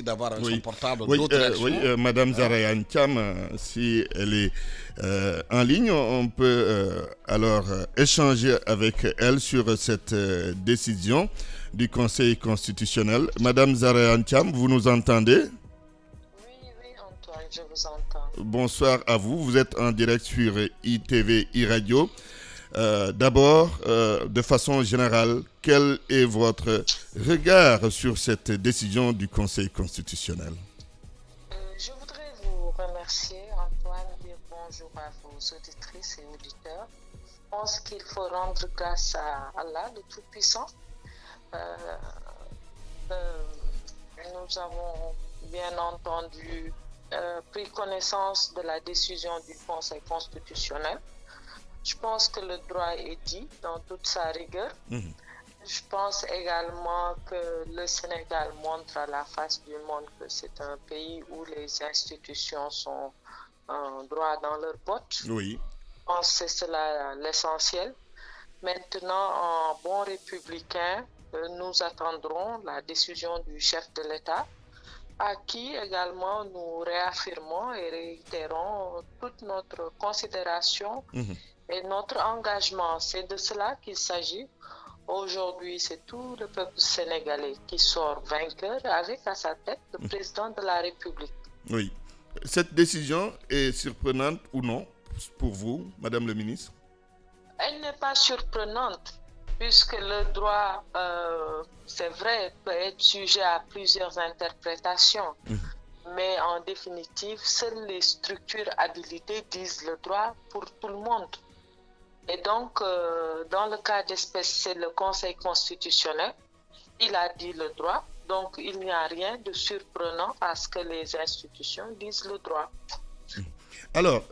d'avoir son Oui, portable, oui, d'autres oui, réactions. Madame Hein. Zarayan Cham, si elle est en ligne, on peut alors échanger avec elle sur cette décision du Conseil constitutionnel. Madame Zarayan Cham, vous nous entendez? Oui, oui, Antoine, je vous entends. Bonsoir à vous. Vous êtes en direct sur ITV, iRadio. D'abord, de façon générale, quel est votre regard sur cette décision du Conseil constitutionnel? Je voudrais vous remercier, Antoine, dire bonjour à vos auditrices et auditeurs. Je pense qu'il faut rendre grâce à Allah, le Tout-Puissant. Euh, euh, nous avons bien entendu pris connaissance de la décision du Conseil constitutionnel. Je pense que le droit est dit dans toute sa rigueur. Mhm. Je pense également que le Sénégal montre à la face du monde que c'est un pays où les institutions sont droit dans leurs bottes. Oui. Je pense que c'est cela l'essentiel. Maintenant, en bon républicain, nous attendrons la décision du chef de l'État, à qui également nous réaffirmons et réitérons toute notre considération et notre engagement. C'est de cela qu'il s'agit. Aujourd'hui, c'est tout le peuple sénégalais qui sort vainqueur avec à sa tête le président de la République. Oui. Cette décision est surprenante ou non pour vous, Madame le ministre? Elle n'est pas surprenante puisque le droit, c'est vrai, peut être sujet à plusieurs interprétations. Mais en définitive, seules les structures habilitées disent le droit pour tout le monde. Et donc, dans le cas d'espèce, c'est le Conseil constitutionnel. Il a dit le droit. Donc, il n'y a rien de surprenant à ce que les institutions disent le droit. Alors,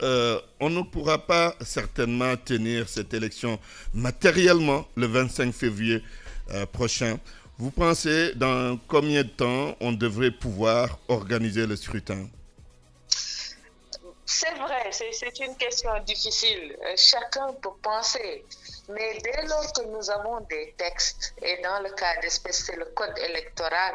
on ne pourra pas certainement tenir cette élection matériellement le 25 février prochain. Vous pensez dans combien de temps on devrait pouvoir organiser le scrutin? C'est vrai, c'est une question difficile. Chacun peut penser. Mais dès lors que nous avons des textes, et dans le cas d'espèce, c'est le code électoral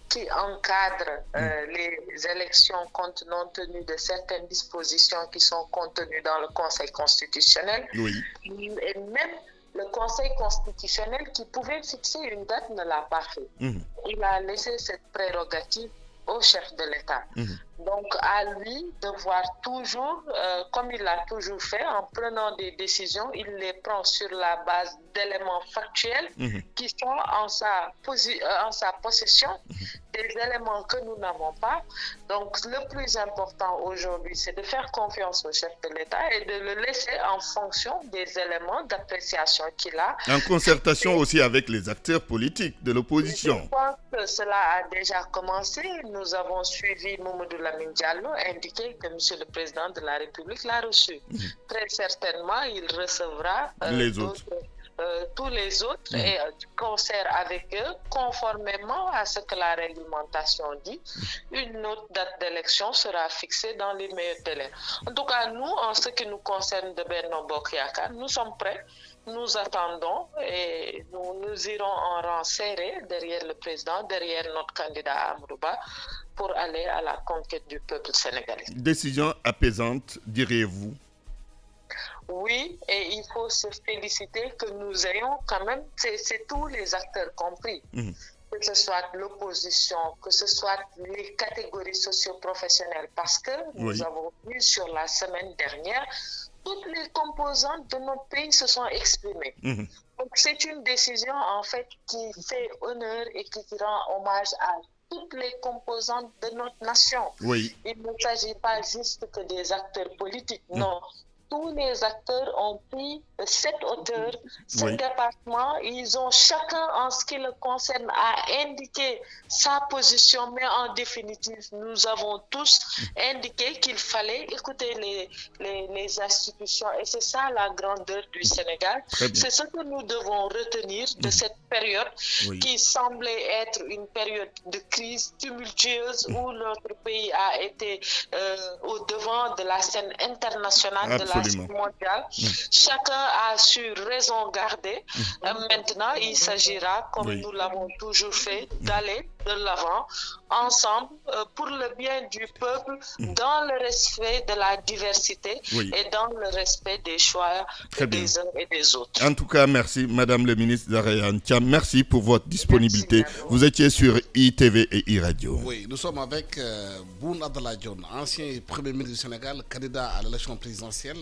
qui encadre les élections compte tenu de certaines dispositions qui sont contenues dans le Conseil constitutionnel, Oui. et même le Conseil constitutionnel qui pouvait fixer une date ne l'a pas fait. Il a laissé cette prérogative au chef de l'État. Donc, à lui de voir toujours, comme il l'a toujours fait, en prenant des décisions, il les prend sur la base d'éléments factuels qui sont en sa possession, des éléments que nous n'avons pas. Donc, le plus important aujourd'hui, c'est de faire confiance au chef de l'État et de le laisser en fonction des éléments d'appréciation qu'il a. En concertation aussi avec les acteurs politiques de l'opposition. Je pense que cela a déjà commencé. Nous avons suivi Mamadou Lamine Diallo indiquer que M. le Président de la République l'a reçu. Très certainement, il recevra les autres. tous les autres et du concert avec eux, conformément à ce que la réglementation dit. Une autre date d'élection sera fixée dans les meilleurs délais. En tout cas, nous, en ce qui nous concerne de Benno Bokk Yakaar, nous sommes prêts. Nous attendons et nous irons en rang serré derrière le président, derrière notre candidat Amadou Ba, pour aller à la conquête du peuple sénégalais. Décision apaisante, diriez-vous? Oui, et il faut se féliciter que nous ayons quand même, c'est tous les acteurs compris, que ce soit l'opposition, que ce soit les catégories socio-professionnelles, parce que nous avons vu sur la semaine dernière, toutes les composantes de notre pays se sont exprimées. Donc c'est une décision en fait qui fait honneur et qui rend hommage à toutes les composantes de notre nation. Il ne s'agit pas juste que des acteurs politiques, non. Tous les acteurs ont pris cette hauteur, ce département. Ils ont chacun, en ce qui le concerne, à indiquer sa position, mais en définitive, nous avons tous indiqué qu'il fallait écouter les institutions. Et c'est ça la grandeur du Sénégal. C'est ce que nous devons retenir de cette période qui semblait être une période de crise tumultueuse où notre pays a été au devant de la scène internationale de la Absolument. mondiale. Chacun a su raison garder. Maintenant, il s'agira, comme nous l'avons toujours fait, d'aller de l'avant ensemble pour le bien du peuple, dans le respect de la diversité et dans le respect des choix des uns et des autres. En tout cas, merci Madame le ministre Zahra Thiam. Merci pour votre disponibilité. Vous étiez sur ITV et iRadio. Oui, nous sommes avec Boun Abdallah Dionne, ancien Premier ministre du Sénégal, candidat à l'élection présidentielle.